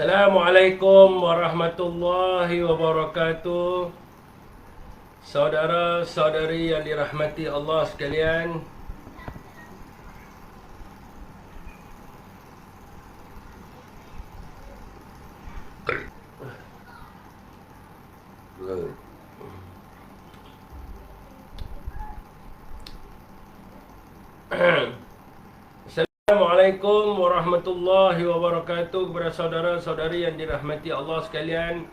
Assalamualaikum warahmatullahi wabarakatuh. Saudara-saudari yang dirahmati Allah sekalian, Assalamualaikum warahmatullahi wabarakatuh kepada saudara-saudari yang dirahmati Allah sekalian.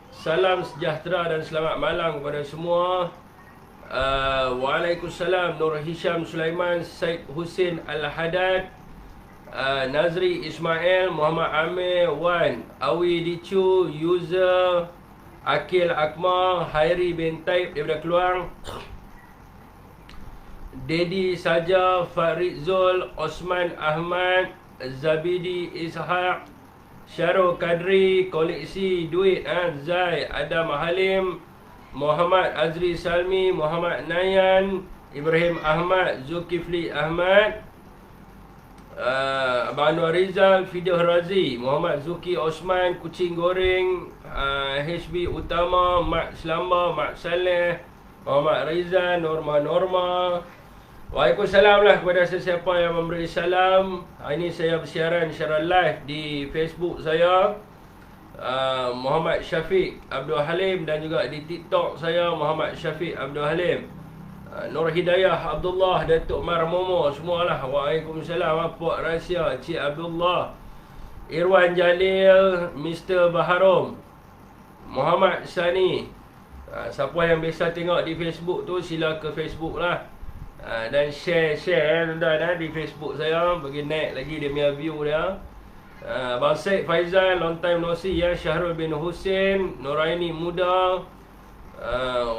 Salam sejahtera dan selamat malam kepada semua. Waalaikumsalam. Nur Hisham Sulaiman, Syed Hussein Al-Haddad, Nazri Ismail, Muhammad Amir Wan, Awi Dicu, User Akil Akmal, Hairi bin Taib daripada Keluang, Dedi Saja, Farid Zul, Osman Ahmad, Zabidi Ishaq, Syarul Kadri, Koleksi Duit, Zai, Adam Halim, Muhammad Azri Salmi, Muhammad Nayan, Ibrahim Ahmad, Zulkifli Ahmad, Abang Anwar Rizal, Fidah Razi, Muhammad Zuki Osman, Kucing Goreng, HB Utama, Mak Selamba, Mak Saleh, Muhammad Rizal, Norma. Waalaikumsalam lah kepada sesiapa yang memberi salam. Hari ini saya bersiaran secara live di Facebook saya, Muhammad Syafiq Abdul Halim, dan juga di TikTok saya, Muhammad Syafiq Abdul Halim. Nur Hidayah Abdullah, Datuk Mar Momo, semualah. Waalaikumsalam. Puak Rahsia, Cik Abdullah, Irwan Jalil, Mr. Baharom, Muhammad Sani. Siapa yang biasa tengok di Facebook tu, sila ke Facebook lah. Dan share tuan-tuan di Facebook saya, bagi naik lagi dia punya view dia. Abang Syed Faizal, long time no see ya. Syahrul bin Hussein, Nuraini Muda,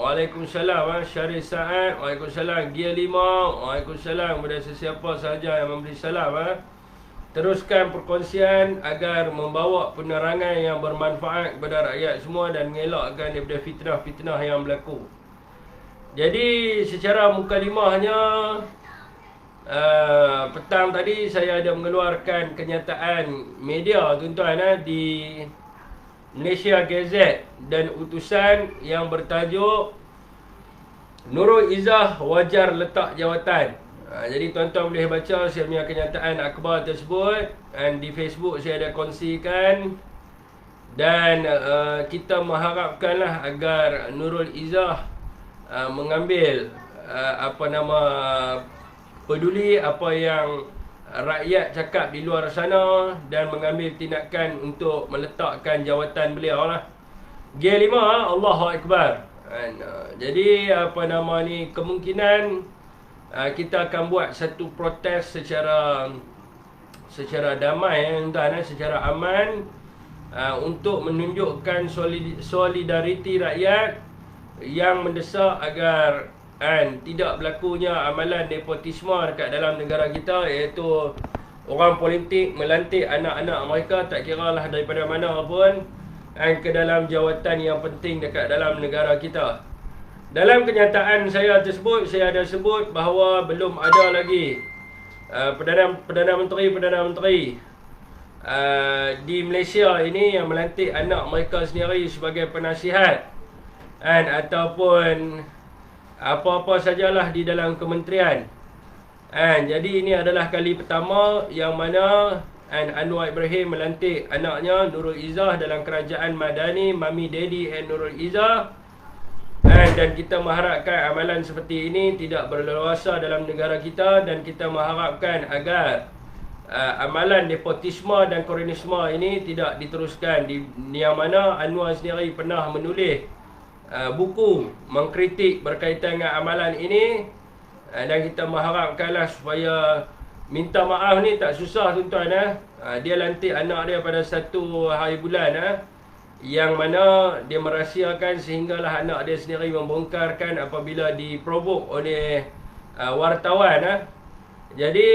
Waalaikumsalam. Syarif Sa'ad, Waalaikumsalam. Gia 5, Waalaikumsalam kepada sesiapa sahaja yang memberi salam. Teruskan perkongsian agar membawa penerangan yang bermanfaat kepada rakyat semua dan mengelakkan daripada fitnah-fitnah yang berlaku. Jadi secara mukadimahnya, petang tadi saya ada mengeluarkan kenyataan media tuan-tuan di Malaysia Gazette dan utusan yang bertajuk Nurul Izzah wajar letak jawatan. Jadi tuan-tuan boleh baca saya punya kenyataan akhbar tersebut, dan di Facebook saya ada kongsikan. Dan kita mengharapkanlah agar Nurul Izzah mengambil peduli apa yang rakyat cakap di luar sana dan mengambil tindakan untuk meletakkan jawatan beliau lah. G5, Allahu Akbar. Jadi kemungkinan kita akan buat satu protes secara damai, secara aman, untuk menunjukkan solidariti rakyat yang mendesak agar tidak berlakunya amalan nepotisme dekat dalam negara kita, iaitu orang politik melantik anak-anak mereka, tak kira lah daripada mana pun, ke dalam jawatan yang penting dekat dalam negara kita. Dalam kenyataan saya tersebut, saya ada sebut bahawa belum ada lagi Perdana Menteri di Malaysia ini yang melantik anak mereka sendiri sebagai penasihat ataupun apa-apa sajalah di dalam kementerian. Jadi ini adalah kali pertama yang mana Anwar Ibrahim melantik anaknya Nurul Izzah dalam kerajaan Madani, Mami Daddy Nurul Izzah. Dan kita mengharapkan amalan seperti ini tidak berleluasa dalam negara kita, dan kita mengharapkan agar amalan nepotisme dan komunisme ini tidak diteruskan. Yang mana Anwar sendiri pernah menulis buku mengkritik berkaitan dengan amalan ini, dan kita mengharapkanlah supaya minta maaf ni tak susah tuan-tuan. Dia lantik anak dia pada 1 hari bulan, yang mana dia merahsiakan sehinggalah anak dia sendiri membongkarkan apabila diprovok oleh wartawan. Jadi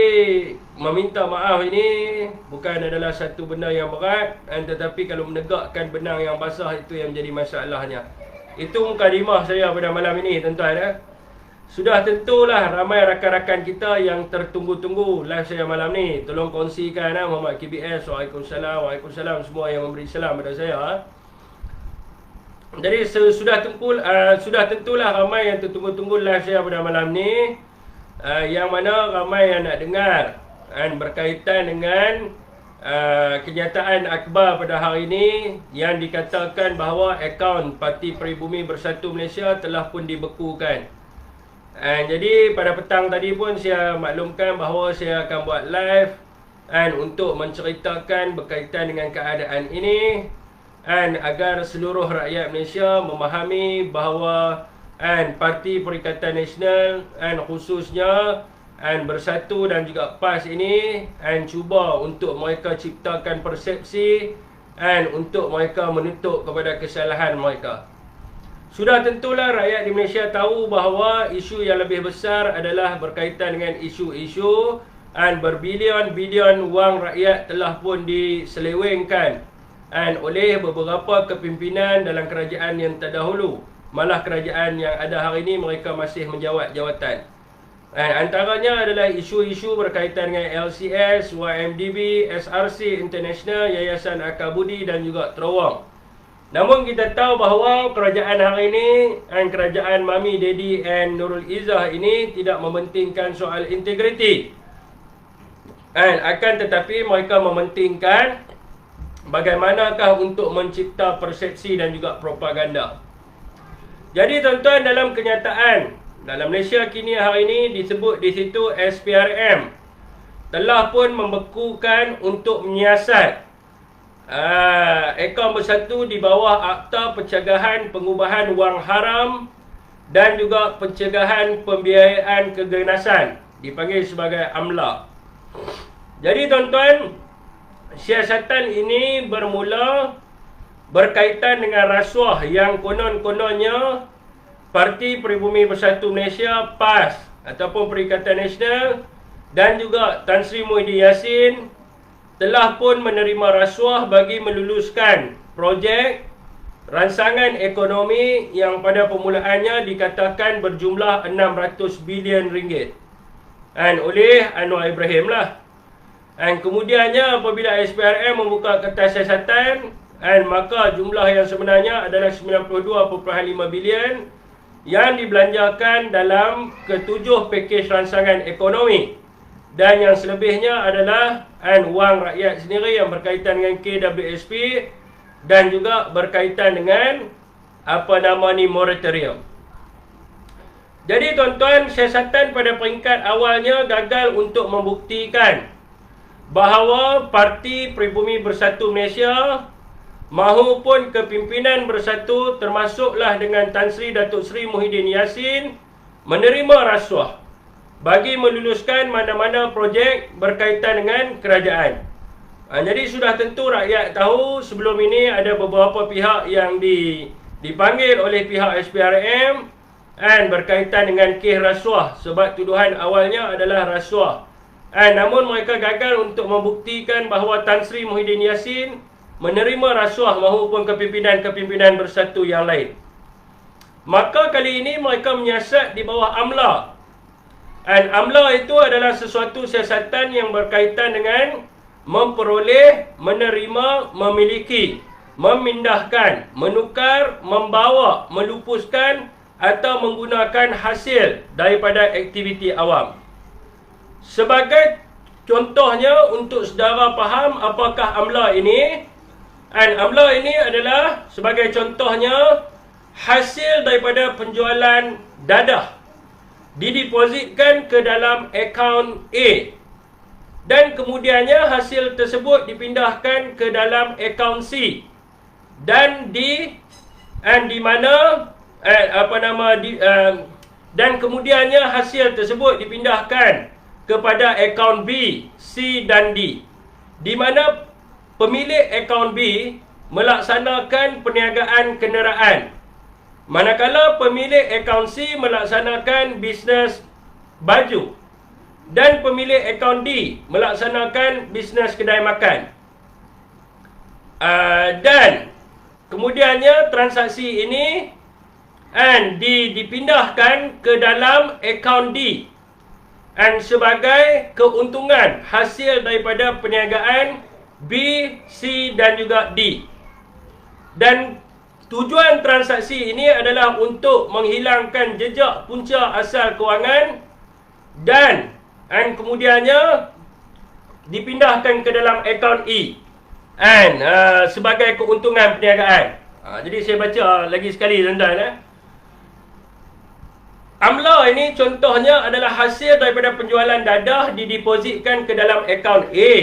meminta maaf ini bukan adalah satu benda yang berat, tetapi kalau menegakkan benang yang basah, itu yang menjadi masalahnya. Itu mukadimah saya pada malam ini tuan-tuan. sudah tentulah ramai rakan-rakan kita yang tertunggu-tunggu live saya malam ni. Tolong kongsikan Muhammad KBS. Waalaikumsalam. Waalaikumsalam semua yang memberi salam pada saya. Jadi sudah tentulah ramai yang tertunggu-tunggu live saya pada malam ni. Yang mana ramai yang nak dengar berkaitan dengan kenyataan akhbar pada hari ini yang dikatakan bahawa akaun Parti Peribumi Bersatu Malaysia telah pun dibekukan. Jadi pada petang tadi pun saya maklumkan bahawa saya akan buat live untuk menceritakan berkaitan dengan keadaan ini agar seluruh rakyat Malaysia memahami bahawa Parti Perikatan Nasional khususnya Bersatu dan juga PAS ini cuba untuk mereka ciptakan persepsi untuk mereka menutup kepada kesalahan mereka. Sudah tentulah rakyat di Malaysia tahu bahawa isu yang lebih besar adalah berkaitan dengan isu-isu berbilion-bilion wang rakyat telah pun diselewengkan oleh beberapa kepimpinan dalam kerajaan yang terdahulu. Malah kerajaan yang ada hari ini mereka masih menjawat jawatan. Antaranya adalah isu-isu berkaitan dengan LCS, YMDB, SRC International, Yayasan Akabudi dan juga Terawang. Namun kita tahu bahawa kerajaan hari ini kerajaan Mami Daddy and Nurul Izzah ini tidak mementingkan soal integriti. Akan tetapi mereka mementingkan bagaimanakah untuk mencipta persepsi dan juga propaganda. Jadi tuan-tuan, dalam kenyataan dalam Malaysia kini hari ini disebut di situ SPRM telah pun membekukan untuk menyiasat akaun Bersatu di bawah Akta Pencegahan Pengubahan Wang Haram dan juga Pencegahan Pembiayaan Keganasan, dipanggil sebagai AMLA. Jadi tuan-tuan, siasatan ini bermula berkaitan dengan rasuah yang konon-kononnya Parti Peribumi Bersatu Malaysia PAS ataupun Perikatan Nasional dan juga Tan Sri Muhyiddin Yassin telah pun menerima rasuah bagi meluluskan projek ransangan ekonomi yang pada permulaannya dikatakan berjumlah 600 bilion ringgit oleh Anwar Ibrahim lah. Kemudiannya apabila SPRM membuka kertas siasatan maka jumlah yang sebenarnya adalah 92.5 bilion yang dibelanjakan dalam ketujuh pakej ransangan ekonomi. Dan yang selebihnya adalah wang rakyat sendiri yang berkaitan dengan KWSP dan juga berkaitan dengan moratorium. Jadi tuan-tuan, siasatan pada peringkat awalnya gagal untuk membuktikan bahawa Parti Peribumi Bersatu Malaysia mahupun kepimpinan Bersatu termasuklah dengan Tan Sri Datuk Seri Muhyiddin Yassin menerima rasuah bagi meluluskan mana-mana projek berkaitan dengan kerajaan. Jadi sudah tentu rakyat tahu sebelum ini ada beberapa pihak yang dipanggil oleh pihak SPRM berkaitan dengan kes rasuah, sebab tuduhan awalnya adalah rasuah. Namun mereka gagal untuk membuktikan bahawa Tan Sri Muhyiddin Yassin menerima rasuah maupun kepimpinan-kepimpinan Bersatu yang lain. Maka kali ini mereka menyiasat di bawah AMLA. AMLA itu adalah sesuatu siasatan yang berkaitan dengan memperoleh, menerima, memiliki, memindahkan, menukar, membawa, melupuskan atau menggunakan hasil daripada aktiviti awam. Sebagai contohnya untuk saudara faham apakah AMLA ini, AMLA ini adalah sebagai contohnya hasil daripada penjualan dadah didepositkan ke dalam akaun A dan kemudiannya hasil tersebut dipindahkan ke dalam akaun C dan dan kemudiannya hasil tersebut dipindahkan kepada akaun B, C dan D, di mana pemilik akaun B melaksanakan perniagaan kenderaan, manakala pemilik akaun C melaksanakan bisnes baju dan pemilik akaun D melaksanakan bisnes kedai makan. Dan kemudiannya transaksi ini and dipindahkan ke dalam akaun D and sebagai keuntungan hasil daripada perniagaan B, C dan juga D. Dan tujuan transaksi ini adalah untuk menghilangkan jejak punca asal kewangan dan kemudiannya dipindahkan ke dalam akaun E and sebagai keuntungan perniagaan. Jadi saya baca lagi sekali tuan-tuan. Amla ini contohnya adalah hasil daripada penjualan dadah didepositkan ke dalam akaun A.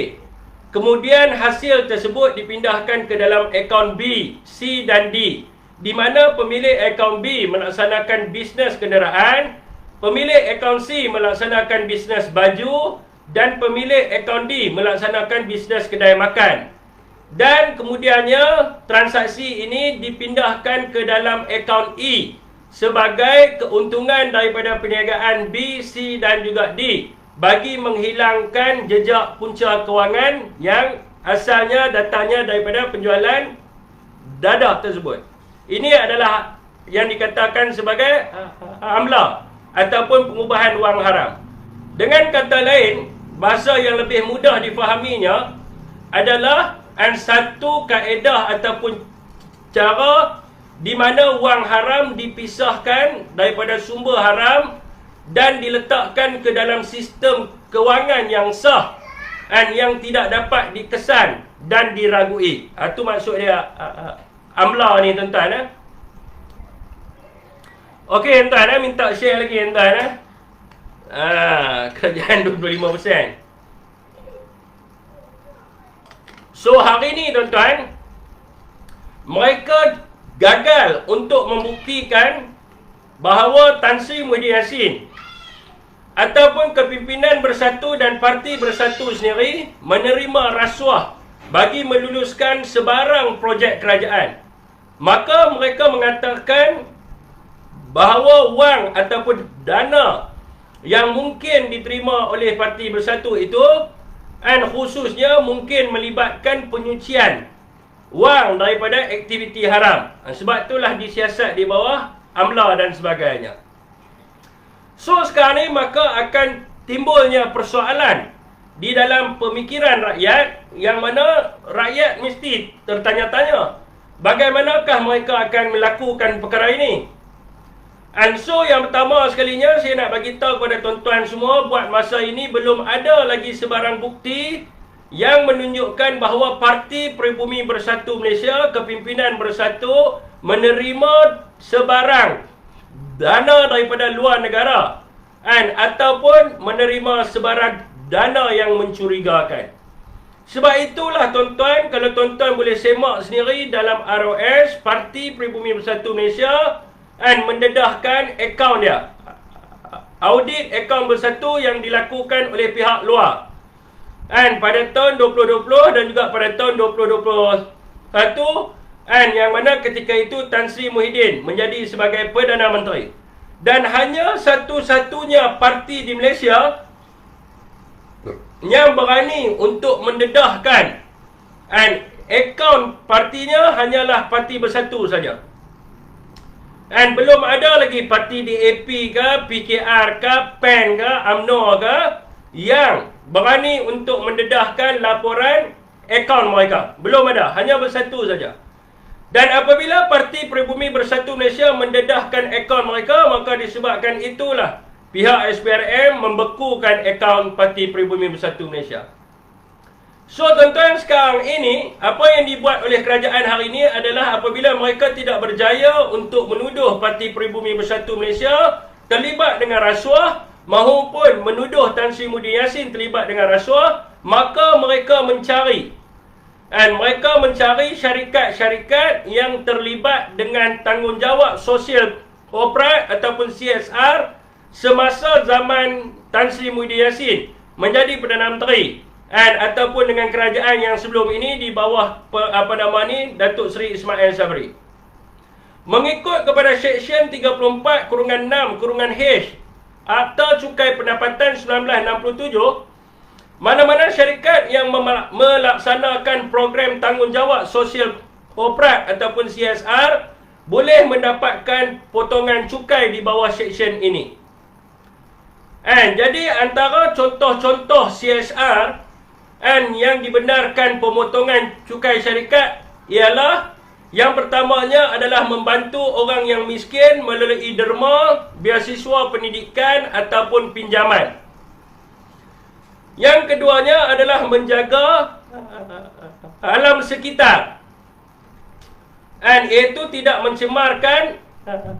Kemudian hasil tersebut dipindahkan ke dalam akaun B, C dan D, di mana pemilik akaun B melaksanakan bisnes kenderaan, pemilik akaun C melaksanakan bisnes baju dan pemilik akaun D melaksanakan bisnes kedai makan. Dan kemudiannya transaksi ini dipindahkan ke dalam akaun E sebagai keuntungan daripada perniagaan B, C dan juga D bagi menghilangkan jejak punca kewangan yang asalnya datangnya daripada penjualan dadah tersebut. Ini adalah yang dikatakan sebagai amla ataupun pengubahan wang haram. Dengan kata lain, bahasa yang lebih mudah difahaminya adalah satu kaedah ataupun cara di mana wang haram dipisahkan daripada sumber haram dan diletakkan ke dalam sistem kewangan yang sah dan yang tidak dapat dikesan dan diragui. Itu maksud dia amla ni tuan-tuan. Okey tuan-tuan, minta share lagi tuan-tuan. Kerajaan 25%. So hari ni tuan-tuan, mereka gagal untuk membuktikan bahawa Tan Sri Muhyiddin Yassin ataupun kepimpinan Bersatu dan Parti Bersatu sendiri menerima rasuah bagi meluluskan sebarang projek kerajaan. Maka mereka mengatakan bahawa wang ataupun dana yang mungkin diterima oleh Parti Bersatu itu khususnya mungkin melibatkan penyucian wang daripada aktiviti haram. Sebab itulah disiasat di bawah amla dan sebagainya. So sekarang ni maka akan timbulnya persoalan di dalam pemikiran rakyat, yang mana rakyat mesti tertanya-tanya bagaimanakah mereka akan melakukan perkara ini. And so yang pertama sekalinya saya nak bagi tahu kepada tuan-tuan semua, buat masa ini belum ada lagi sebarang bukti yang menunjukkan bahawa Parti Pribumi Bersatu Malaysia, kepimpinan Bersatu, menerima sebarang dana daripada luar negara ataupun menerima sebarang dana yang mencurigakan. Sebab itulah tuan-tuan, kalau tuan-tuan boleh semak sendiri dalam ROS, Parti Pribumi Bersatu Malaysia mendedahkan akaun dia, audit akaun Bersatu yang dilakukan oleh pihak luar pada tahun 2020 dan juga pada tahun 2021, yang mana ketika itu Tan Sri Muhyiddin menjadi sebagai Perdana Menteri. Dan hanya satu-satunya parti di Malaysia yang berani untuk mendedahkan akaun partinya hanyalah Parti Bersatu saja. Belum ada lagi parti DAP ke, PKR ke, PAN ke, UMNO ke yang berani untuk mendedahkan laporan akaun mereka. Belum ada, hanya Bersatu saja. Dan apabila Parti Pribumi Bersatu Malaysia mendedahkan akaun mereka, maka disebabkan itulah pihak SPRM membekukan akaun Parti Pribumi Bersatu Malaysia. So tuan-tuan, sekarang ini apa yang dibuat oleh kerajaan hari ini adalah apabila mereka tidak berjaya untuk menuduh Parti Pribumi Bersatu Malaysia terlibat dengan rasuah maupun menuduh Tan Sri Muhyiddin Yassin terlibat dengan rasuah, maka mereka mencari syarikat-syarikat yang terlibat dengan tanggungjawab sosial korporat ataupun CSR semasa zaman Tan Sri Muhyiddin Yassin menjadi Perdana Menteri ataupun dengan kerajaan yang sebelum ini di bawah Datuk Seri Ismail Sabri. Mengikut kepada Seksyen 34/6/H Akta Cukai Pendapatan 1967, mana-mana syarikat yang melaksanakan program tanggungjawab sosial korporat ataupun CSR boleh mendapatkan potongan cukai di bawah seksyen ini. Jadi antara contoh-contoh CSR yang dibenarkan pemotongan cukai syarikat ialah yang pertamanya adalah membantu orang yang miskin melalui derma, beasiswa pendidikan ataupun pinjaman. Yang keduanya adalah menjaga alam sekitar, iaitu tidak mencemarkan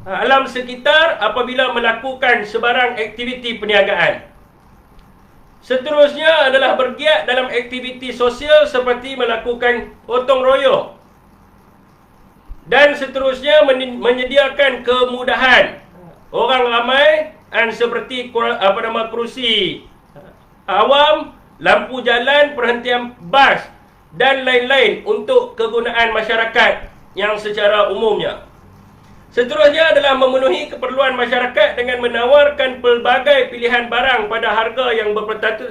alam sekitar apabila melakukan sebarang aktiviti perniagaan. Seterusnya adalah bergiat dalam aktiviti sosial seperti melakukan gotong royong. Dan seterusnya menyediakan kemudahan orang ramai seperti kerusi awam, lampu jalan, perhentian bas dan lain-lain untuk kegunaan masyarakat yang secara umumnya. Seterusnya adalah memenuhi keperluan masyarakat dengan menawarkan pelbagai pilihan barang pada harga yang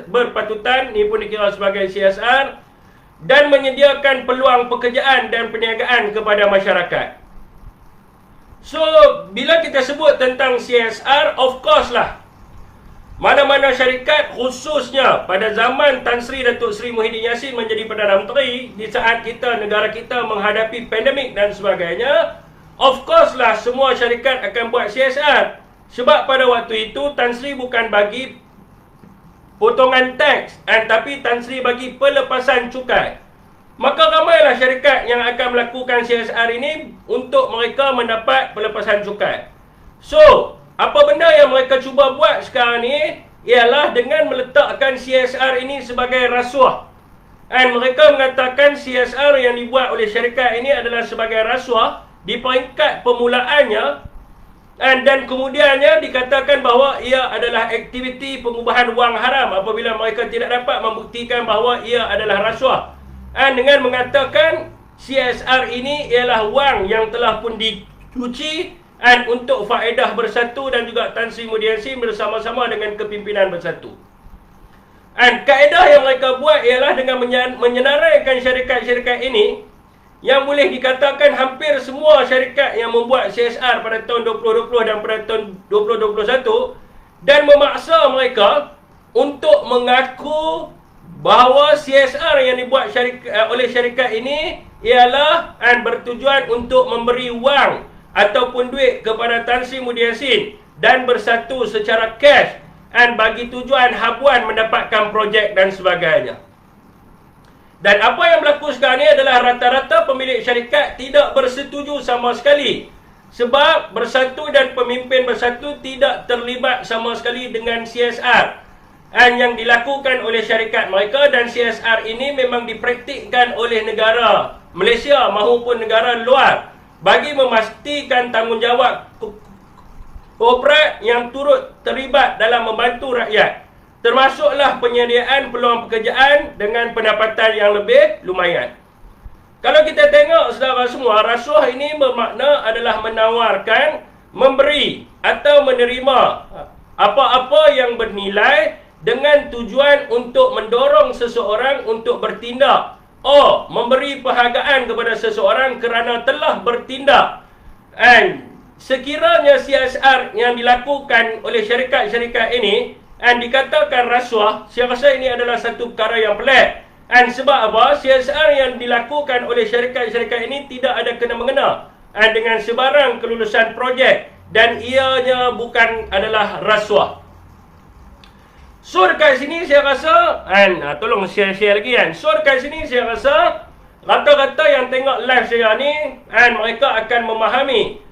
berpatutan, ini pun dikira sebagai CSR, dan menyediakan peluang pekerjaan dan perniagaan kepada masyarakat. So, bila kita sebut tentang CSR, of course lah, mana-mana syarikat, khususnya pada zaman Tan Sri Datuk Seri Muhyiddin Yassin menjadi Perdana Menteri, di saat negara kita menghadapi pandemik dan sebagainya, of course lah semua syarikat akan buat CSR. Sebab pada waktu itu Tan Sri bukan bagi potongan teks, tapi Tan Sri bagi pelepasan cukai. Maka ramailah syarikat yang akan melakukan CSR ini untuk mereka mendapat pelepasan cukai. So, apa benda yang mereka cuba buat sekarang ni ialah dengan meletakkan CSR ini sebagai rasuah. Mereka mengatakan CSR yang dibuat oleh syarikat ini adalah sebagai rasuah di peringkat permulaannya, dan kemudiannya dikatakan bahawa ia adalah aktiviti pengubahan wang haram apabila mereka tidak dapat membuktikan bahawa ia adalah rasuah. Dengan mengatakan CSR ini ialah wang yang telah pun dicuci untuk faedah Bersatu dan juga Tan Sri Muhyiddin Yassin bersama-sama dengan kepimpinan Bersatu. Kaedah yang mereka buat ialah dengan menyenaraikan syarikat-syarikat ini, yang boleh dikatakan hampir semua syarikat yang membuat CSR pada tahun 2020 dan pada tahun 2021, dan memaksa mereka untuk mengaku bahawa CSR yang dibuat oleh syarikat ini ialah bertujuan untuk memberi wang ataupun duit kepada Tan Sri Muhyiddin Yassin dan Bersatu secara cash bagi tujuan habuan mendapatkan projek dan sebagainya. Dan apa yang berlaku sekarang ni adalah rata-rata pemilik syarikat tidak bersetuju sama sekali, sebab Bersatu dan pemimpin Bersatu tidak terlibat sama sekali dengan CSR yang dilakukan oleh syarikat mereka, dan CSR ini memang dipraktikkan oleh negara Malaysia maupun negara luar bagi memastikan tanggungjawab korporat yang turut terlibat dalam membantu rakyat, termasuklah penyediaan peluang pekerjaan dengan pendapatan yang lebih lumayan. Kalau kita tengok saudara semua, rasuah ini bermakna adalah menawarkan, memberi atau menerima apa-apa yang bernilai dengan tujuan untuk mendorong seseorang untuk bertindak, memberi penghargaan kepada seseorang kerana telah bertindak. Sekiranya CSR yang dilakukan oleh syarikat-syarikat ini dikatakan rasuah, saya rasa ini adalah satu perkara yang pelik. Sebab apa? CSR yang dilakukan oleh syarikat-syarikat ini tidak ada kena-mengena dengan sebarang kelulusan projek, dan ianya bukan adalah rasuah. So dekat sini saya rasa, tolong share lagi So dekat sini saya rasa rata-rata yang tengok live saya ni, mereka akan memahami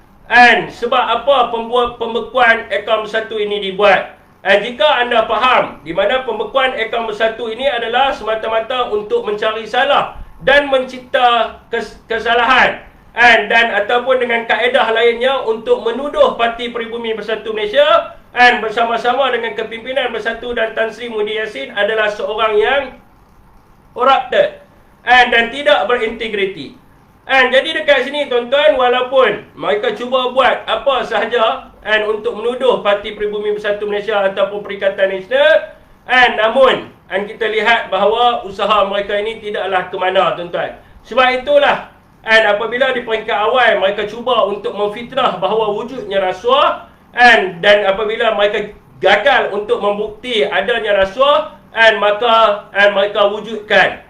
sebab apa pembekuan akaun Bersatu ini dibuat. Jika anda faham di mana pembekuan akaun Bersatu ini adalah semata-mata untuk mencari salah dan mencipta kesalahan, dan ataupun dengan kaedah lainnya untuk menuduh Parti Peribumi Bersatu Malaysia bersama-sama dengan kepimpinan Bersatu dan Tan Sri Muhyiddin Yassin adalah seorang yang corrupted dan tidak berintegriti. Jadi dekat sini tuan-tuan, walaupun mereka cuba buat apa sahaja untuk menuduh Parti Peribumi Bersatu Malaysia ataupun Perikatan Nasional, namun kita lihat bahawa usaha mereka ini tidaklah ke mana tuan-tuan. Sebab itulah And apabila di peringkat awal mereka cuba untuk memfitnah bahawa wujudnya rasuah, dan apabila mereka gagal untuk membukti adanya rasuah, maka mereka wujudkan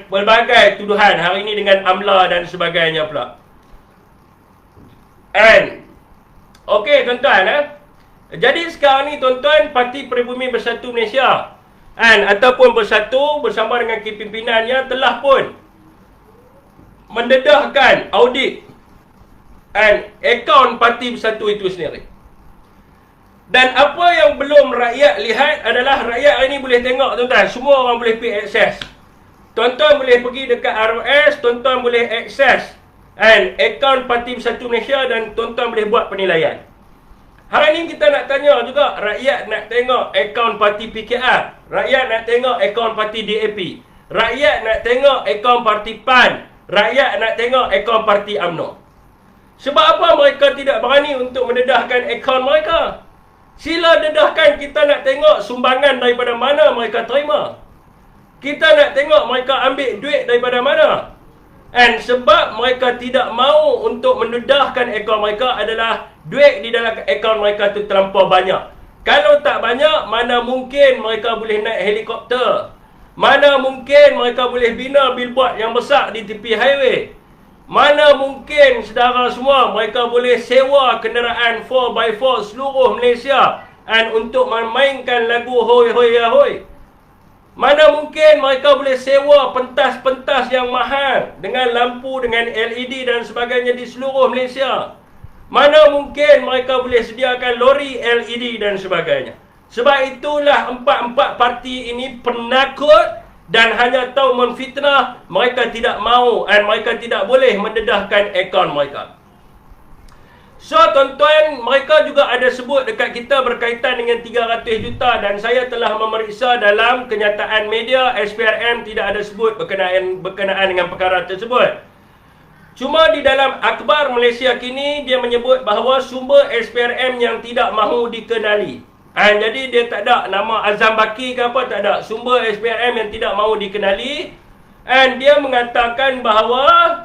pelbagai tuduhan hari ini dengan amla dan sebagainya pula. Okey tuan-tuan, jadi sekarang ni tuan-tuan, Parti Peribumi Bersatu Malaysia ataupun Bersatu bersama dengan kepimpinannya telah pun mendedahkan audit akaun Parti Bersatu itu sendiri. Dan apa yang belum rakyat lihat adalah rakyat hari ini boleh tengok tuan-tuan, semua orang boleh pergi akses. Tuan-tuan boleh pergi dekat ROS, tuan-tuan boleh akses akaun Parti Bersatu Malaysia dan tuan-tuan boleh buat penilaian. Hari ini kita nak tanya juga, rakyat nak tengok akaun Parti PKR, rakyat nak tengok akaun Parti DAP, rakyat nak tengok akaun Parti PAN, rakyat nak tengok akaun Parti UMNO. Sebab apa mereka tidak berani untuk mendedahkan akaun mereka? Sila dedahkan, kita nak tengok sumbangan daripada mana mereka terima. Kita nak tengok mereka ambil duit daripada mana. Sebab mereka tidak mahu untuk mendedahkan akaun mereka adalah duit di dalam akaun mereka tu terlampau banyak. Kalau tak banyak, mana mungkin mereka boleh naik helikopter? Mana mungkin mereka boleh bina billboard yang besar di tepi highway? Mana mungkin saudara semua mereka boleh sewa kenderaan 4x4 seluruh Malaysia untuk memainkan lagu Hoi Hoi Ahoi? Mana mungkin mereka boleh sewa pentas-pentas yang mahal dengan lampu, dengan LED dan sebagainya di seluruh Malaysia? Mana mungkin mereka boleh sediakan lori LED dan sebagainya? Sebab itulah empat-empat parti ini penakut dan hanya tahu memfitnah. Mereka tidak mahu mereka tidak boleh mendedahkan akaun mereka. So tuan-tuan, mereka juga ada sebut dekat kita berkaitan dengan 300 juta dan saya telah memeriksa dalam kenyataan media, SPRM tidak ada sebut berkenaan dengan perkara tersebut. Cuma di dalam akhbar Malaysia kini dia menyebut bahawa sumber SPRM yang tidak mahu dikenali. Jadi dia tak ada nama Azam Baki ke apa, tak ada. Sumber SPRM yang tidak mahu dikenali. Dia mengatakan bahawa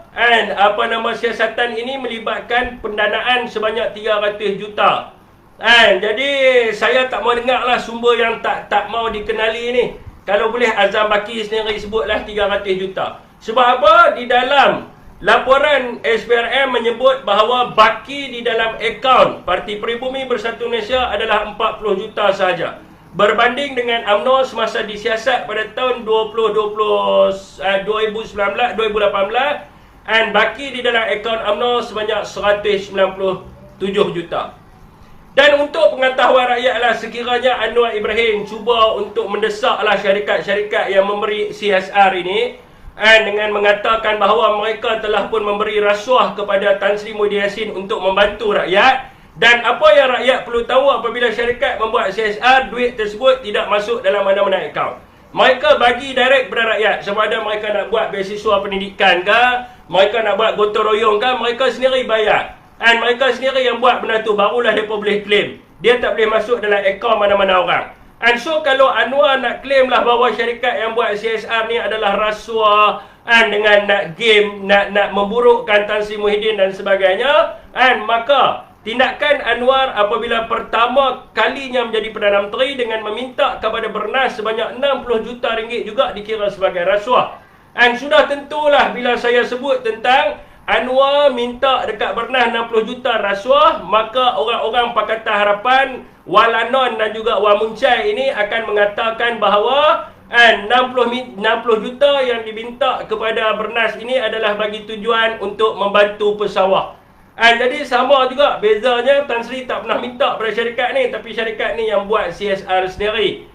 siasatan ini melibatkan pendanaan sebanyak 300 juta. Jadi saya tak mau dengar lah sumber yang tak mau dikenali ni. Kalau boleh Azam Baki sendiri sebutlah 300 juta. Sebab apa? Di dalam laporan SPRM menyebut bahawa baki di dalam akaun Parti Peribumi Bersatu Malaysia adalah 40 juta sahaja. Berbanding dengan UMNO semasa disiasat pada tahun 2018 baki di dalam akaun UMNO sebanyak 197 juta. Dan untuk pengetahuan rakyatlah, sekiranya Anwar Ibrahim cuba untuk mendesaklah syarikat-syarikat yang memberi CSR ini dengan mengatakan bahawa mereka telah pun memberi rasuah kepada Tan Sri Muhyiddin Yassin untuk membantu rakyat. Dan apa yang rakyat perlu tahu, apabila syarikat membuat CSR, duit tersebut tidak masuk dalam mana-mana akaun. Mereka bagi direct kepada rakyat. Sama ada mereka nak buat beasiswa pendidikan ke, mereka nak buat gotong royong ke, mereka sendiri bayar. Dan mereka sendiri yang buat benda tu, barulah mereka boleh claim. Dia tak boleh masuk dalam akaun mana-mana orang. And so kalau Anwar nak claim lah bahawa syarikat yang buat CSR ni adalah rasuah dengan nak game, nak memburukkan Tan Sri Muhyiddin dan sebagainya, maka tindakan Anwar apabila pertama kalinya menjadi Perdana Menteri dengan meminta kepada Bernas sebanyak 60 juta ringgit juga dikira sebagai rasuah. Dan sudah tentulah bila saya sebut tentang Anwar minta dekat Bernas 60 juta rasuah, maka orang-orang Pakatan Harapan, Walanon dan juga Wan Muncai ini akan mengatakan bahawa 60 juta yang diminta kepada Bernas ini adalah bagi tujuan untuk membantu pesawah. Jadi sama juga, bezanya Tan Sri tak pernah minta pada syarikat ni, tapi syarikat ni yang buat CSR sendiri.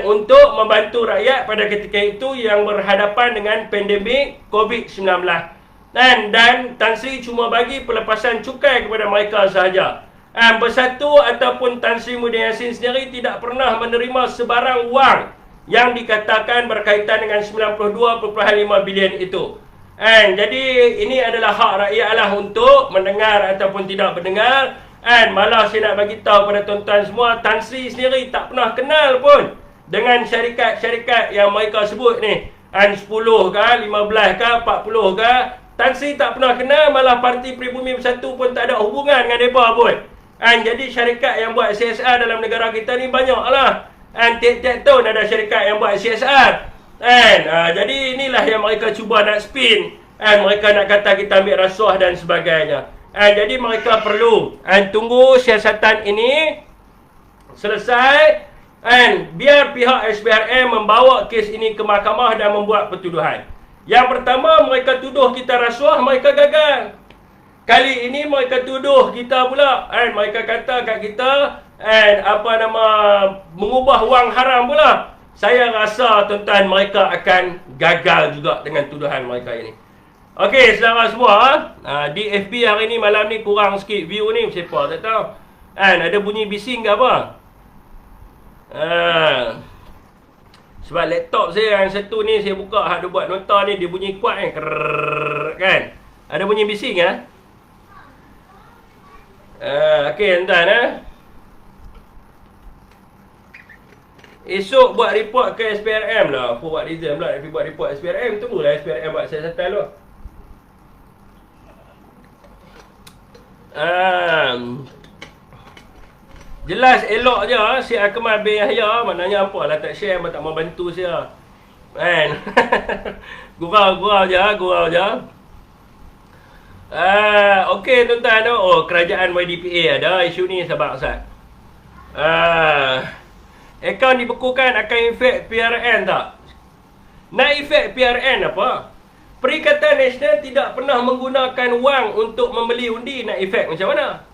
Untuk membantu rakyat pada ketika itu yang berhadapan dengan pandemik COVID-19. Dan Tan Sri cuma bagi pelepasan cukai kepada mereka sahaja. Bersatu ataupun Tan Sri Muhyiddin Yassin sendiri tidak pernah menerima sebarang wang yang dikatakan berkaitan dengan 92.5 bilion itu. Jadi ini adalah hak rakyat lah untuk mendengar ataupun tidak mendengar. Malah saya nak bagi tahu pada tuan-tuan semua, Tan Sri sendiri tak pernah kenal pun dengan syarikat-syarikat yang mereka sebut ni. 10 ke, 15 ke, 40 ke, Tan Sri tak pernah kenal, malah Parti Pribumi Bersatu pun tak ada hubungan dengan mereka pun. Jadi syarikat yang buat CSR dalam negara kita ni banyak lah. Tiap-tiap tahun ada syarikat yang buat CSR. Jadi inilah yang mereka cuba nak spin. Mereka nak kata kita ambil rasuah dan sebagainya. Jadi mereka perlu tunggu siasatan ini selesai. Biar pihak SPRM membawa kes ini ke mahkamah dan membuat pertuduhan. Yang pertama, mereka tuduh kita rasuah, mereka gagal. Kali ini mereka tuduh kita pula. Mereka kata kat kita mengubah wang haram pula. Saya rasa tuan-tuan mereka akan gagal juga dengan tuduhan mereka ini. Okey, saudara semua, di FB hari ni malam ni kurang sikit view ni, siapa tak tahu. Ada bunyi bising ke apa? Sebab laptop saya yang satu ni saya buka hak dia buat nota ni, dia bunyi kuat kan. Kan? Ada bunyi bising ah. Okey tuan-tuan esok buat report ke SPRM lah. Apa buat Rizal pula nak buat report SPRM. Tunggulah SPRM buat siasatan dulu. Jelas elok je si Akmal bin Yahya. Maknanya apa lah tak share, tak mau bantu saya. Gurau je. Okey tuan-tuan. Kerajaan YDPA ada isu ni, sabar Ustaz. Akaun dibekukan akan efek PRN tak? Nak efek PRN apa? Perikatan Nasional tidak pernah menggunakan wang untuk membeli undi. Nak efek macam mana?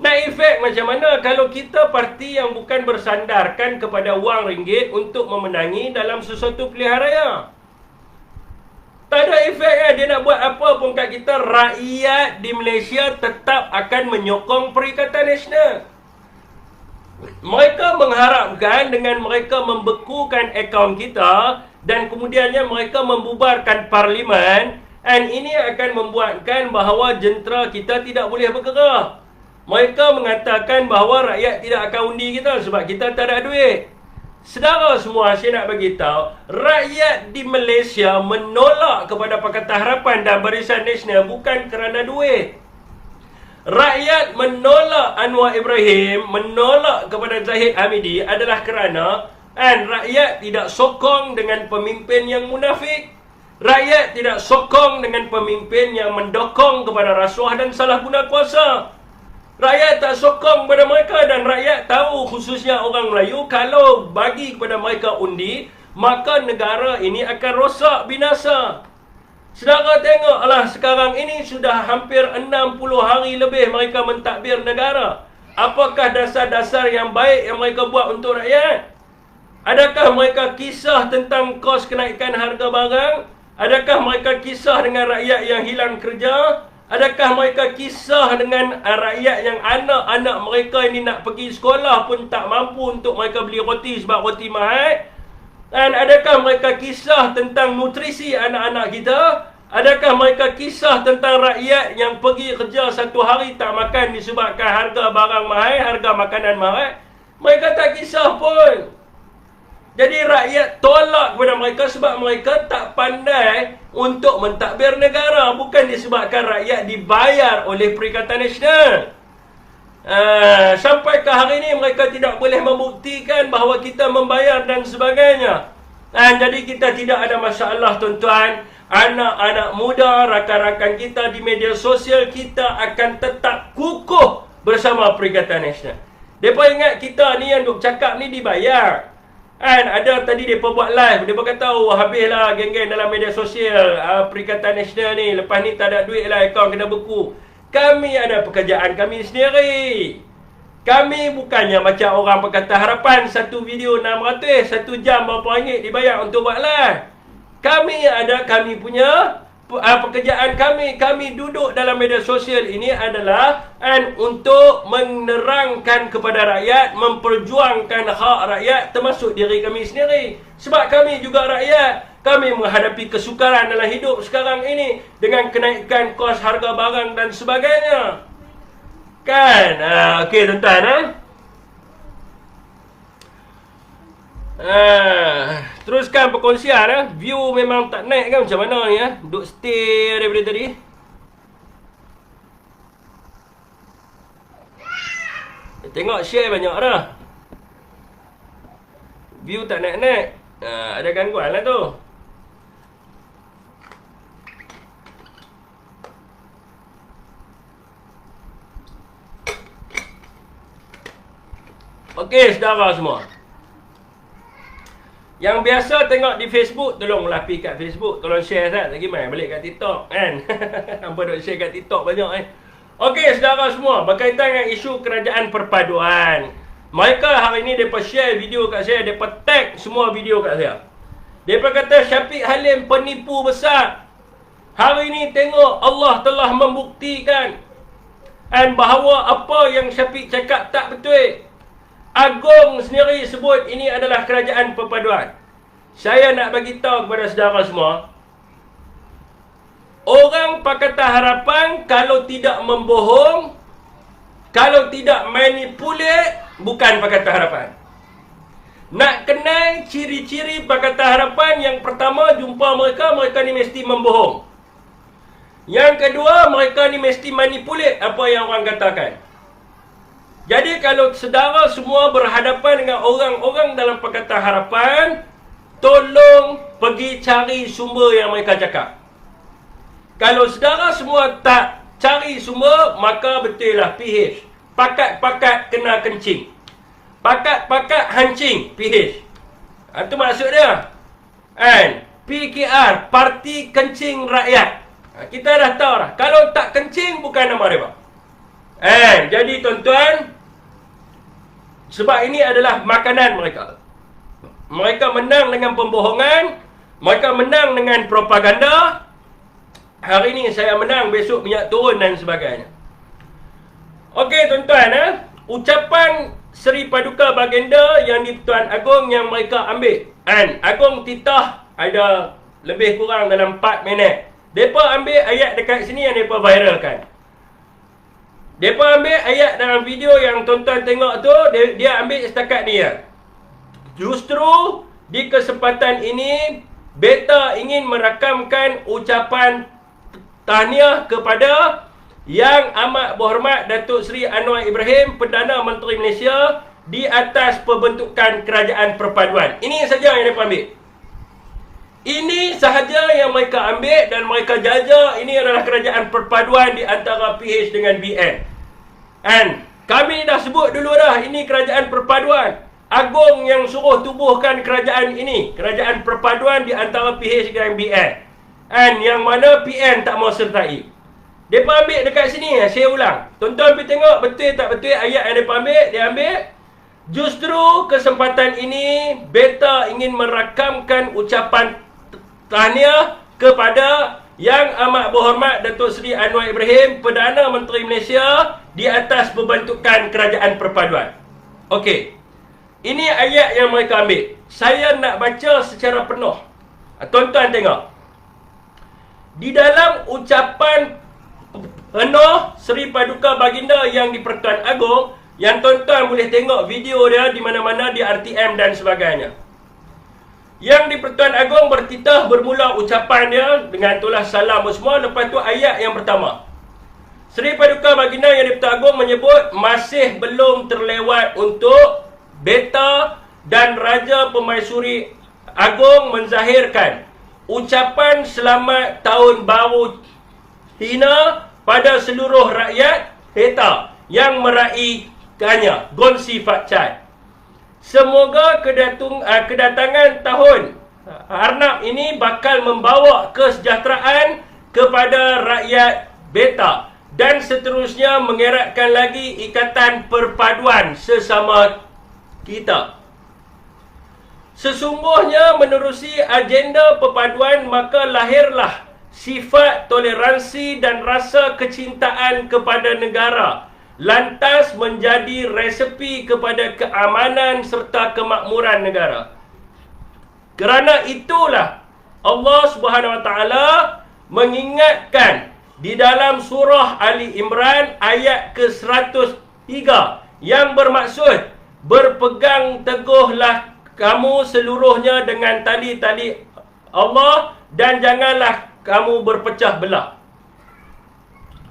Nak efek macam mana kalau kita parti yang bukan bersandarkan kepada wang ringgit untuk memenangi dalam sesuatu pilihan raya? Tak ada efek kan? Dia nak buat apa pun kat kita, rakyat di Malaysia tetap akan menyokong Perikatan Nasional. Mereka mengharapkan dengan mereka membekukan akaun kita dan kemudiannya mereka membubarkan parlimen, ini akan membuatkan bahawa jentera kita tidak boleh bergerak. Mereka mengatakan bahawa rakyat tidak akan undi kita sebab kita tak ada duit. Saudara semua, saya nak bagi tahu, rakyat di Malaysia menolak kepada Pakatan Harapan dan Barisan Nasional bukan kerana duit. Rakyat menolak Anwar Ibrahim, menolak kepada Zahid Hamidi adalah kerana rakyat tidak sokong dengan pemimpin yang munafik. Rakyat tidak sokong dengan pemimpin yang mendokong kepada rasuah dan salah guna kuasa. Rakyat tak sokong kepada mereka dan rakyat tahu, khususnya orang Melayu, kalau bagi kepada mereka undi, maka negara ini akan rosak, binasa. Saudara tengoklah sekarang ini sudah hampir 60 hari lebih mereka mentadbir negara. Apakah dasar-dasar yang baik yang mereka buat untuk rakyat? Adakah mereka kisah tentang kos kenaikan harga barang? Adakah mereka kisah dengan rakyat yang hilang kerja? Adakah mereka kisah dengan rakyat yang anak-anak mereka ini nak pergi sekolah pun tak mampu untuk mereka beli roti sebab roti mahal? Dan adakah mereka kisah tentang nutrisi anak-anak kita? Adakah mereka kisah tentang rakyat yang pergi kerja satu hari tak makan disebabkan harga barang mahal, harga makanan mahal? Mereka tak kisah pun. Jadi rakyat tolak kepada mereka sebab mereka tak pandai untuk mentadbir negara. Bukan disebabkan rakyat dibayar oleh Perikatan Nasional. Sampai ke hari ini mereka tidak boleh membuktikan bahawa kita membayar dan sebagainya. Jadi kita tidak ada masalah tuan-tuan. Anak-anak muda, rakan-rakan kita di media sosial, kita akan tetap kukuh bersama Perikatan Nasional. Mereka ingat kita ni yang duk cakap ni dibayar. Ada tadi mereka buat live, mereka kata habislah geng-geng dalam media sosial Perikatan Nasional ni, lepas ni tak ada duit lah, akaun kena beku. Kami ada pekerjaan kami sendiri. Kami bukannya macam orang Pakatan Harapan, satu video 600, satu jam berapa ringgit dibayar untuk buat live. Kami punya pekerjaan kami. Kami duduk dalam media sosial ini adalah untuk menerangkan kepada rakyat, memperjuangkan hak rakyat termasuk diri kami sendiri. Sebab kami juga rakyat. Kami menghadapi kesukaran dalam hidup sekarang ini dengan kenaikan kos harga barang dan sebagainya. Kan? Okey tuan-tuan. Teruskan perkongsian. View memang tak naik kan, macam mana ni duk stay daripada tadi. Tengok share banyak dah. View tak naik-naik. Ada gangguan lah tu. Okey, saudara semua. Yang biasa tengok di Facebook, tolonglah pergi kat Facebook. Tolong share Ustaz. Lagi main balik kat TikTok kan. Hampa duk share kat TikTok banyak Okey, saudara semua. Berkaitan dengan isu kerajaan perpaduan. Mereka hari ni mereka share video kat saya. Mereka tag semua video kat saya. Mereka kata Syafiq Halim penipu besar. Hari ni tengok Allah telah membuktikan bahawa apa yang Syafiq cakap tak betul. Agong sendiri sebut ini adalah kerajaan perpaduan. Saya nak bagi tahu kepada saudara semua, orang Pakatan Harapan kalau tidak membohong, kalau tidak manipulate, bukan Pakatan Harapan. Nak kenal ciri-ciri Pakatan Harapan, yang pertama jumpa mereka ni mesti membohong. Yang kedua, mereka ni mesti manipulate apa yang orang katakan. Jadi kalau saudara semua berhadapan dengan orang-orang dalam Pakatan Harapan, tolong pergi cari sumber yang mereka cakap. Kalau saudara semua tak cari sumber, maka betul lah PH. Pakat-pakat kena kencing. Pakat-pakat hancing PH. Itu maksud dia. PKR, Parti Kencing Rakyat. Kita dah tahu dah. Kalau tak kencing, bukan nama dia. Jadi tuan-tuan, sebab ini adalah makanan mereka. Mereka menang dengan pembohongan, mereka menang dengan propaganda. Hari ini saya menang, besok minyak turun dan sebagainya. Okey tuan-tuan, ucapan Seri Paduka Baginda yang di Tuan Agong yang mereka ambil. Agong titah ada lebih kurang dalam 4 minit. Mereka ambil ayat dekat sini yang mereka viralkan. Mereka ambil ayat dalam video yang tuan-tuan tengok tu, dia ambil setakat ni ya. Justru di kesempatan ini, beta ingin merakamkan ucapan tahniah kepada Yang Amat Berhormat Datuk Seri Anwar Ibrahim, Perdana Menteri Malaysia, di atas pembentukan kerajaan perpaduan. Ini saja yang mereka ambil. Ini sahaja yang mereka ambil dan mereka jaja ini adalah kerajaan perpaduan di antara PH dengan BN. Kami dah sebut dulu dah, ini kerajaan perpaduan. Agong yang suruh tubuhkan kerajaan ini, kerajaan perpaduan di antara PH dengan BN. Yang mana PN tak mau sertai. Mereka ambil dekat sini, saya ulang. Tuan-tuan pergi tengok betul tak betul ayat yang mereka ambil, dia ambil. Justru kesempatan ini, beta ingin merakamkan ucapan tahniah kepada Yang Amat Berhormat Datuk Seri Anwar Ibrahim, Perdana Menteri Malaysia, di atas pembentukan kerajaan perpaduan. Okey. Ini ayat yang mereka ambil. Saya nak baca secara penuh. Tuan-tuan tengok. Di dalam ucapan penuh Seri Paduka Baginda yang di Pertuan Agong, yang tuan-tuan boleh tengok video dia di mana-mana di RTM dan sebagainya. Yang di Pertuan Agong bertitah bermula ucapan dia dengan tulis salam semua. Lepas tu ayat yang pertama. Seri Paduka Baginda yang di Pertuan Agong menyebut masih belum terlewat untuk beta dan Raja Pemaisuri Agong menzahirkan ucapan selamat tahun baru Cina pada seluruh rakyat beta yang meraihkannya. Gongsi Fat Chai. Semoga kedatangan tahun Arnab ini bakal membawa kesejahteraan kepada rakyat beta dan seterusnya mengeratkan lagi ikatan perpaduan sesama kita. Sesungguhnya menerusi agenda perpaduan, maka lahirlah sifat toleransi dan rasa kecintaan kepada negara, lantas menjadi resepi kepada keamanan serta kemakmuran negara. Kerana itulah Allah Subhanahu Wa Taala mengingatkan di dalam surah Ali Imran ayat ke-103 yang bermaksud berpegang teguhlah kamu seluruhnya dengan tali-tali Allah dan janganlah kamu berpecah belah.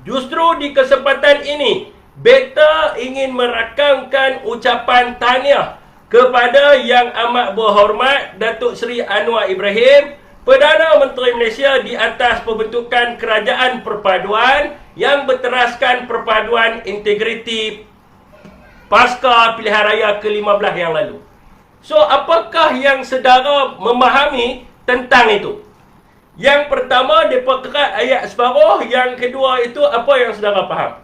Justru di kesempatan ini, beta ingin merakamkan ucapan tahniah kepada Yang Amat Berhormat Datuk Seri Anwar Ibrahim, Perdana Menteri Malaysia, di atas pembentukan Kerajaan Perpaduan yang berteraskan perpaduan integriti pasca pilihan raya ke-15 yang lalu. So, apakah yang saudara memahami tentang itu? Yang pertama, mereka kerat ayat separuh. Yang kedua itu, apa yang saudara faham?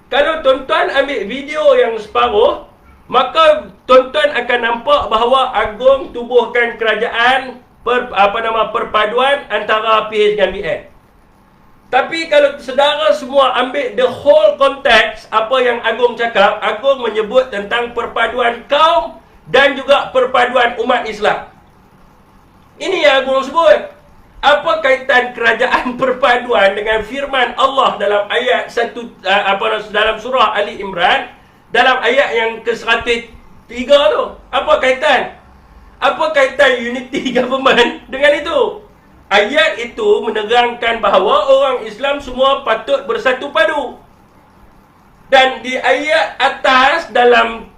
Kalau tuan-tuan ambil video yang separuh, maka tuan-tuan akan nampak bahawa Agong tubuhkan kerajaan perpaduan antara PH dengan BN. Tapi kalau saudara semua ambil the whole context, apa yang Agong cakap, Agong menyebut tentang perpaduan kaum dan juga perpaduan umat Islam. Ini yang Agong sebut. Apa kaitan kerajaan perpaduan dengan firman Allah dalam ayat dalam surah Ali Imran, dalam ayat yang ke-103 tu? Apa kaitan? Apa kaitan unity government dengan itu? Ayat itu menerangkan bahawa orang Islam semua patut bersatu padu. Dan di ayat atas dalam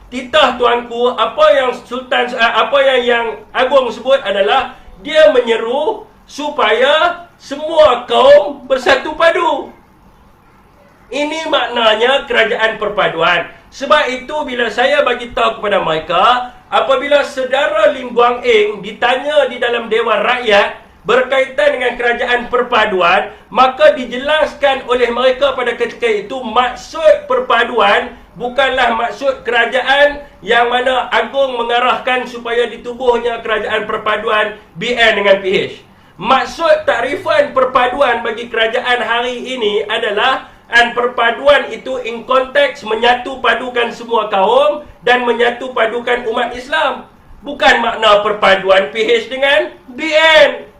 titah tuanku, apa yang Agong sebut adalah dia menyeru supaya semua kaum bersatu padu. Ini maknanya kerajaan perpaduan. Sebab itu bila saya bagi tahu kepada mereka, apabila saudara Lim Guang Eng ditanya di dalam Dewan Rakyat berkaitan dengan kerajaan perpaduan, maka dijelaskan oleh mereka pada ketika itu maksud perpaduan bukanlah maksud kerajaan yang mana Agong mengarahkan supaya ditubuhnya kerajaan perpaduan BN dengan PH. Maksud takrifan perpaduan bagi kerajaan hari ini adalah perpaduan itu in konteks menyatu padukan semua kaum dan menyatu padukan umat Islam. Bukan makna perpaduan PH dengan BN.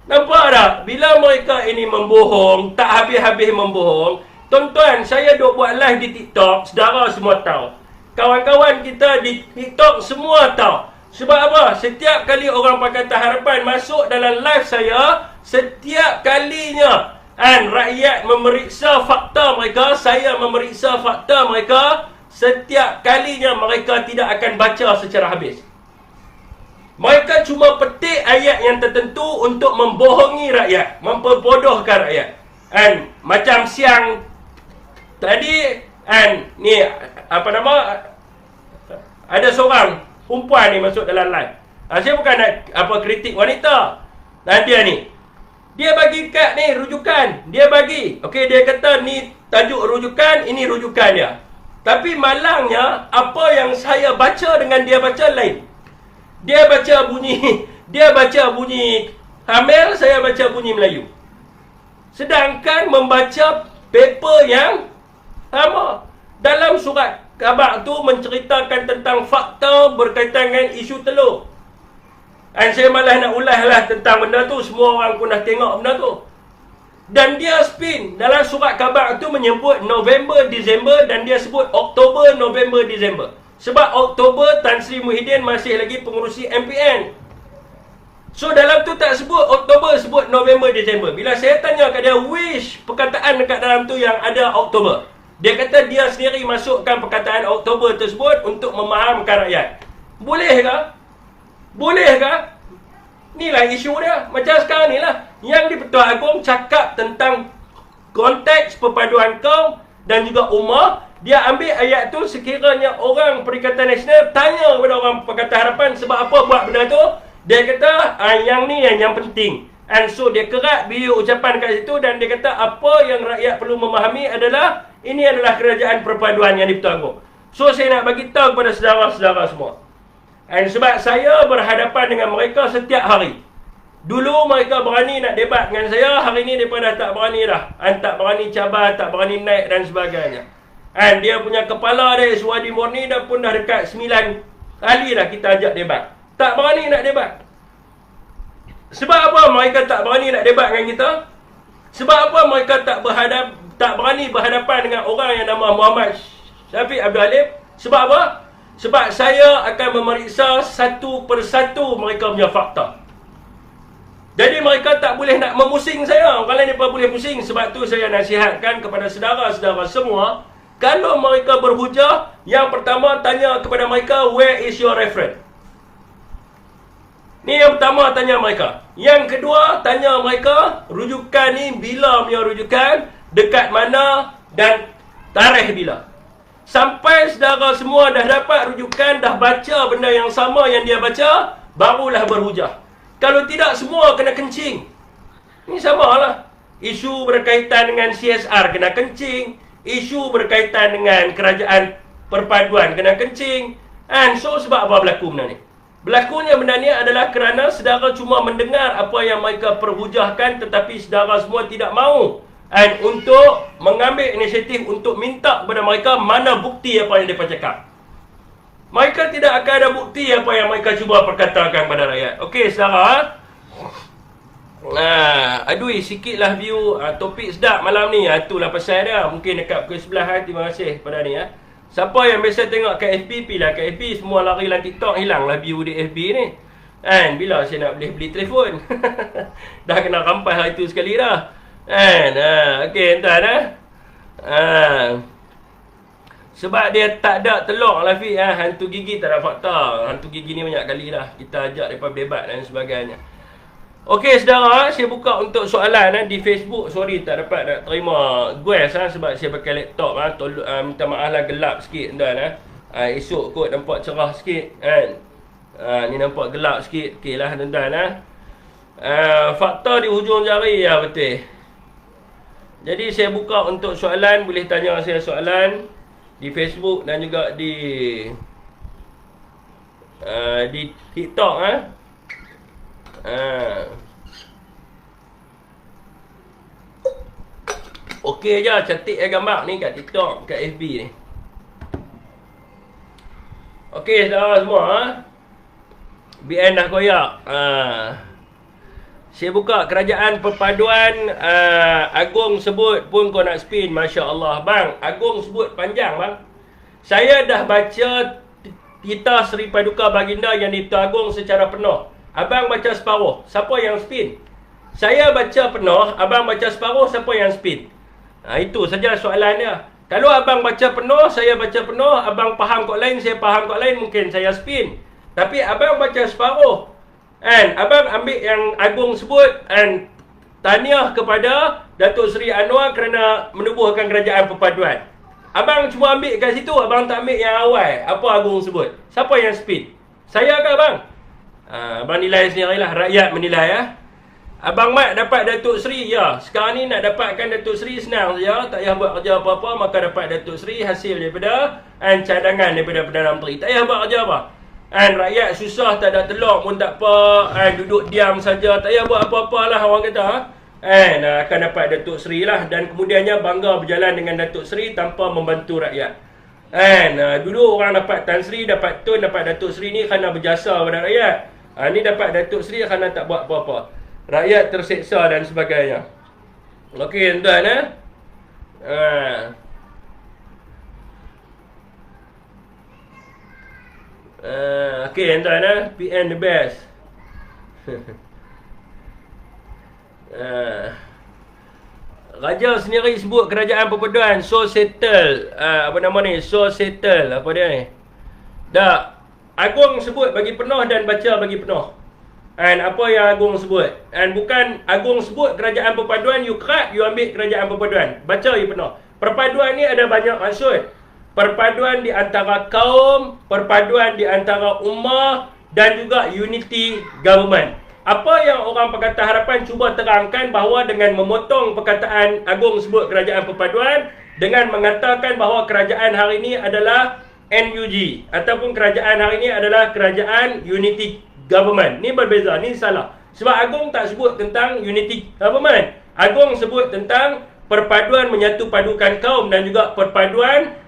Nampak tak? Bila mereka ini membohong, tak habis-habis membohong. Tuan-tuan, saya duk buat live di TikTok, saudara semua tahu. Kawan-kawan kita di TikTok semua tahu. Sebab apa? Setiap kali orang Pakatan Harapan masuk dalam live saya, setiap kalinya rakyat memeriksa fakta mereka, saya memeriksa fakta mereka, setiap kalinya mereka tidak akan baca secara habis. Mereka cuma petik ayat yang tertentu untuk membohongi rakyat, memperbodohkan rakyat. Macam siang tadi, ni ada seorang perempuan ni masuk dalam live. Saya bukan nak kritik wanita. Dia bagi kad ni rujukan. Dia bagi. Okey, dia kata ni tajuk rujukan, ini rujukan dia. Tapi malangnya apa yang saya baca dengan dia baca lain. Dia baca bunyi Tamil, saya baca bunyi Melayu. Sedangkan membaca paper yang sama. Dalam surat khabar tu menceritakan tentang fakta berkaitan dengan isu telur. Saya malas nak ulas lah tentang benda tu. Semua orang pun dah tengok benda tu. Dan dia spin. Dalam surat khabar tu menyebut November, Disember, dan dia sebut Oktober, November, Disember. Sebab Oktober Tan Sri Muhyiddin masih lagi pengurusi MPN. So dalam tu tak sebut Oktober, sebut November, Disember. Bila saya tanya kat dia, which perkataan dekat dalam tu yang ada Oktober? Dia kata dia sendiri masukkan perkataan Oktober tersebut untuk memahamkan rakyat. Boleh ke? Boleh ke? Inilah isu dia. Macam sekarang ni lah. Yang di-Pertuan Agong cakap tentang konteks perpaduan kaum dan juga ummah. Dia ambil ayat tu sekiranya orang Perikatan Nasional tanya kepada orang Pakatan Harapan sebab apa buat benda tu. Dia kata yang ni yang penting. And so dia kerat biuk ucapan kat situ dan dia kata apa yang rakyat perlu memahami adalah ini adalah kerajaan perpaduan yang di-Pertuan Agong. So saya nak bagi tahu kepada saudara-saudara semua. Dan sebab saya berhadapan dengan mereka setiap hari. Dulu mereka berani nak debat dengan saya, hari ni mereka dah tak berani dah. Tak berani cabar, tak berani naik dan sebagainya. Dan dia punya kepala dia, Suwadi Murni dah pun dah dekat 9 kali dah kita ajak debat. Tak berani nak debat. Sebab apa mereka tak berani nak debat dengan kita? Sebab apa mereka tak berani berhadapan dengan orang yang nama Muhammad Syafiq Abdul Halim? Sebab apa? Sebab saya akan memeriksa satu persatu mereka punya fakta. Jadi mereka tak boleh nak memusing saya. Orang lain mereka boleh pusing. Sebab tu saya nasihatkan kepada saudara-saudara semua, kalau mereka berhujah, yang pertama tanya kepada mereka, where is your reference? Ni yang pertama tanya mereka. Yang kedua tanya mereka, rujukan ni bila punya rujukan, dekat mana dan tarikh bila. Sampai saudara semua dah dapat rujukan, dah baca benda yang sama yang dia baca, barulah berhujah. Kalau tidak, semua kena kencing. Ini samalah. Isu berkaitan dengan CSR kena kencing. Isu berkaitan dengan kerajaan perpaduan kena kencing. And so, sebab apa berlaku benda ni? Berlakunya benda ni adalah kerana saudara cuma mendengar apa yang mereka perhujahkan, tetapi saudara semua tidak mahu and untuk mengambil inisiatif untuk minta kepada mereka mana bukti apa yang mereka cakap. Mereka tidak akan ada bukti apa yang mereka cuba perkatakan kepada rakyat. Okey, saudara. Adui sikitlah view topik sedap malam ni. Itulah pasal dia. Mungkin dekat pukul 11. Terima kasih pada ni. Siapa yang biasa tengok kat FB, pilih kat FB. Semua lari dalam TikTok, hilanglah view di FB ni. And bila saya nak beli telefon? Dah kena rampas hari tu sekali dah. Okey, tuan sebab dia tak ada telur lah Fiq. Hantu gigi tak ada fakta. Hantu gigi ni banyak kali dah kita ajak mereka berdebat dan sebagainya. Okey, saudara, saya buka untuk soalan di Facebook. Sorry tak dapat nak terima guest sebab saya pakai laptop. Minta maaf lah, gelap sikit tuan. Esok kot nampak cerah sikit kan. Ni nampak gelap sikit. Okey lah tuan-tuan. Fakta di hujung jari, ya betul. Jadi saya buka untuk soalan. Boleh tanya saya soalan di Facebook dan juga di TikTok. Okey je, cantik gambar ni kat TikTok, kat FB ni. Okey saudara semua. BN dah koyak. Saya buka kerajaan perpaduan. Agung sebut pun kau nak spin. Masya Allah. Bang, Agung sebut panjang bang. Saya dah baca Titah Seri Paduka Baginda yang Dipta Agung secara penuh. Abang baca separuh. Siapa yang spin? Saya baca penuh. Abang baca separuh. Siapa yang spin? Itu saja soalan dia. Kalau abang baca penuh, saya baca penuh. Abang faham kot lain, saya faham kot lain, mungkin saya spin. Tapi abang baca separuh. And abang ambil yang Agung sebut and tahniah kepada Datuk Seri Anwar kerana menubuhkan kerajaan perpaduan. Abang cuma ambil kat situ, abang tak ambil yang awal. Apa Agung sebut? Siapa yang speed? Saya ke abang? Abang nilai sendirilah, rakyat menilai Abang Mat dapat Datuk Seri, ya. Sekarang ni nak dapatkan Datuk Seri senang saja, tak payah buat kerja apa-apa, maka dapat Datuk Seri hasil daripada cadangan daripada Perdana Menteri. Tak payah buat kerja apa. Rakyat susah, tak ada telur pun tak apa, duduk diam saja, tak payah buat apa-apa lah orang kata. Akan dapat Datuk Seri lah. Dan kemudiannya bangga berjalan dengan Datuk Seri tanpa membantu rakyat. Dulu orang dapat Tan Sri, dapat Tun, dapat Datuk Seri ni kerana berjasa kepada rakyat. Ni dapat Datuk Seri kerana tak buat apa-apa. Rakyat terseksa dan sebagainya. Okey tuan-tuan. Okey tuan-tuan, PN the best. Raja sendiri sebut kerajaan perpaduan so settle. Apa nama ni? So settle. Apa dia ni? Dah. Agung sebut bagi penuh dan baca bagi penuh. Apa yang Agung sebut? Bukan Agung sebut kerajaan perpaduan, you cut, you ambil kerajaan perpaduan. Baca you penuh. Perpaduan ni ada banyak maksud. Perpaduan di antara kaum, perpaduan di antara ummah dan juga unity government. Apa yang orang Pakatan Harapan cuba terangkan bahawa dengan memotong perkataan Agung sebut kerajaan perpaduan dengan mengatakan bahawa kerajaan hari ini adalah NUG ataupun kerajaan hari ini adalah kerajaan unity government. Ni berbeza, ni salah. Sebab Agung tak sebut tentang unity government. Agung sebut tentang perpaduan menyatu padukan kaum dan juga perpaduan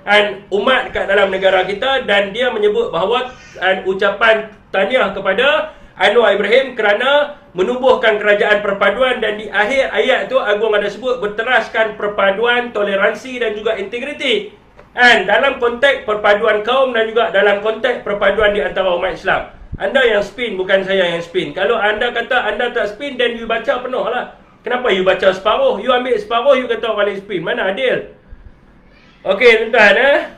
umat kat dalam negara kita, dan dia menyebut bahawa ucapan tahniah kepada Anwar Ibrahim kerana menubuhkan kerajaan perpaduan, dan di akhir ayat tu Agung ada sebut berteraskan perpaduan, toleransi dan juga integriti. And dalam konteks perpaduan kaum dan juga dalam konteks perpaduan di antara umat Islam. Anda yang spin, bukan saya yang spin. Kalau anda kata anda tak spin, then you baca penuh lah. Kenapa you baca separuh? You ambil separuh, you kata orang lain spin. Mana adil? Okey, tuan-tuan.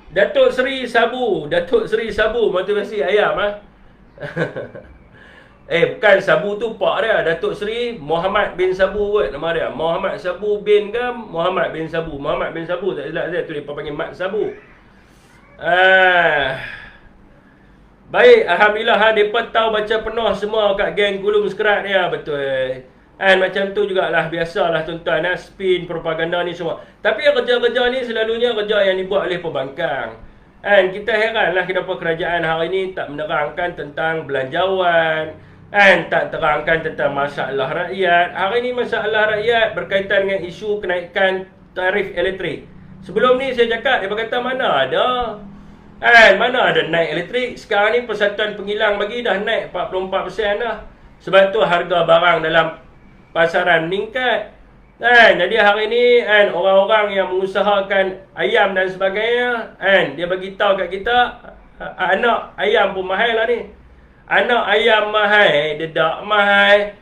Datuk Seri Sabu motivasi ayam bukan Sabu tu pak dia. Datuk Seri Muhammad bin Sabu kot nama dia. Muhammad Sabu bin ke Muhammad bin Sabu? Muhammad bin Sabu tak silap saya, tu dia panggil Mat Sabu. Baik, alhamdulillah depa tahu baca penuh semua kat geng Kulum Sekerat ni betul. Macam tu jugalah, biasalah tuan-tuan, spin propaganda ni semua. Tapi kerja-kerja ni selalunya kerja yang dibuat oleh pembangkang. Kita heranlah kenapa kerajaan hari ni tak menerangkan tentang belanjawan, tak terangkan tentang masalah rakyat. Hari ni masalah rakyat berkaitan dengan isu kenaikan tarif elektrik. Sebelum ni saya cakap, dia berkata mana ada. Mana ada naik elektrik. Sekarang ni Persatuan Pengilang bagi dah naik 44% dah. Sebab tu harga barang dalam pasaran meningkat. Jadi hari ni orang-orang yang mengusahakan ayam dan sebagainya, dia bagi tahu kat kita, anak ayam pun mahal lah ni. Anak ayam mahal, dedak mahal,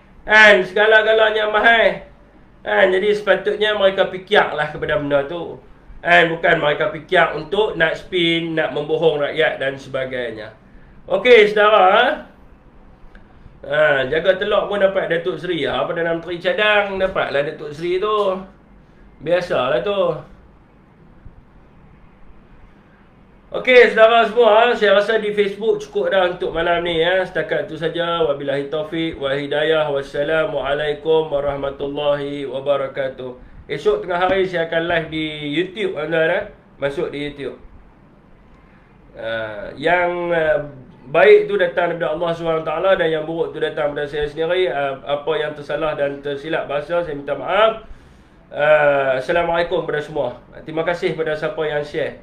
segala-galanya mahal. Jadi sepatutnya mereka fikirlah kepada benda tu. Bukan mereka fikir untuk nak spin, nak membohong rakyat dan sebagainya. Okey, saudara. Jaga telok pun dapat Datuk Seri. Perdana Menteri cadang dapatlah Datuk Seri tu. Biasalah tu. Okey, saudara semua, saya rasa di Facebook cukup dah untuk malam ni ya. Setakat itu saja. Wabillahi taufiq wal hidayah. Wassalamualaikum warahmatullahi wabarakatuh. Esok tengah hari saya akan live di YouTube anda masuk di YouTube. Yang baik tu datang daripada Allah SWT dan yang buruk tu datang daripada saya sendiri. Apa yang tersalah dan tersilap bahasa, saya minta maaf. Assalamualaikum kepada semua. Terima kasih kepada siapa yang share.